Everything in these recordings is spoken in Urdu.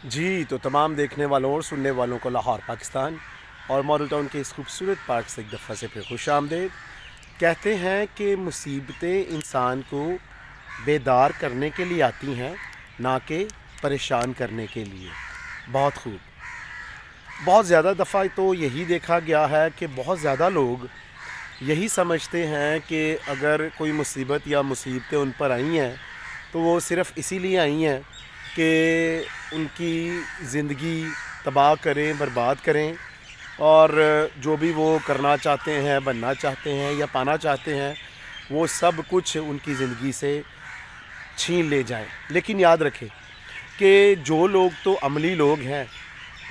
جی تو تمام دیکھنے والوں اور سننے والوں کو لاہور پاکستان اور ماڈل ٹاؤن کے اس خوبصورت پارک سے ایک دفعہ سے پھر خوش آمدید۔ کہتے ہیں کہ مصیبتیں انسان کو بیدار کرنے کے لیے آتی ہیں، نہ کہ پریشان کرنے کے لیے۔ بہت خوب۔ بہت زیادہ دفعہ تو یہی دیکھا گیا ہے کہ بہت زیادہ لوگ یہی سمجھتے ہیں کہ اگر کوئی مصیبت یا مصیبتیں ان پر آئی ہیں تو وہ صرف اسی لیے آئی ہیں کہ ان کی زندگی تباہ کریں، برباد کریں، اور جو بھی وہ کرنا چاہتے ہیں، بننا چاہتے ہیں یا پانا چاہتے ہیں، وہ سب کچھ ان کی زندگی سے چھین لے جائیں۔ لیکن یاد رکھیں کہ جو لوگ تو عملی لوگ ہیں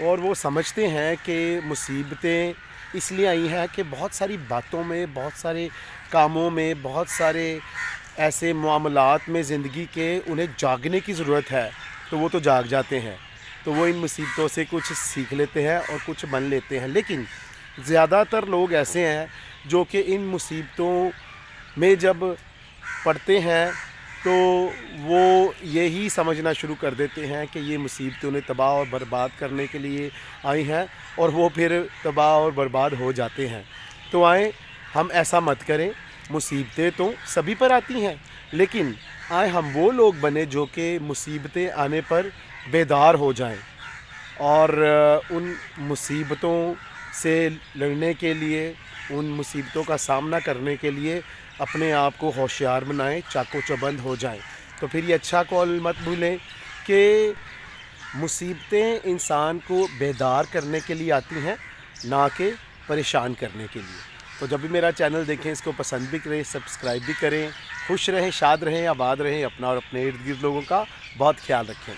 اور وہ سمجھتے ہیں کہ مصیبتیں اس لیے آئی ہیں کہ بہت ساری باتوں میں، بہت سارے کاموں میں، بہت سارے ایسے معاملات میں زندگی کے انہیں جاگنے کی ضرورت ہے، تو وہ تو جاگ جاتے ہیں، تو وہ ان مصیبتوں سے کچھ سیکھ لیتے ہیں اور کچھ بن لیتے ہیں۔ لیکن زیادہ تر لوگ ایسے ہیں جو کہ ان مصیبتوں میں جب پڑتے ہیں تو وہ یہی سمجھنا شروع کر دیتے ہیں کہ یہ مصیبتیں انہیں تباہ اور برباد کرنے کے لیے آئی ہیں، اور وہ پھر تباہ اور برباد ہو جاتے ہیں۔ تو آئیں ہم ایسا مت کریں۔ مصیبتیں تو سبھی پر آتی ہیں، لیکن آئیں ہم وہ لوگ بنیں جو کہ مصیبتیں آنے پر بیدار ہو جائیں اور ان مصیبتوں سے لڑنے کے لیے، ان مصیبتوں کا سامنا کرنے کے لیے اپنے آپ کو ہوشیار بنائیں، چاق و چوبند ہو جائیں۔ تو پھر یہ اچھا قول مت بھولیں کہ مصیبتیں انسان کو بیدار کرنے کے لیے آتی ہیں، نہ کہ پریشان کرنے کے لیے۔ تو جب بھی میرا چینل دیکھیں اس کو پسند بھی کریں، سبسکرائب بھی کریں۔ خوش رہیں، شاد رہیں، آباد رہیں، اپنا اور اپنے ارد گرد لوگوں کا بہت خیال رکھیں۔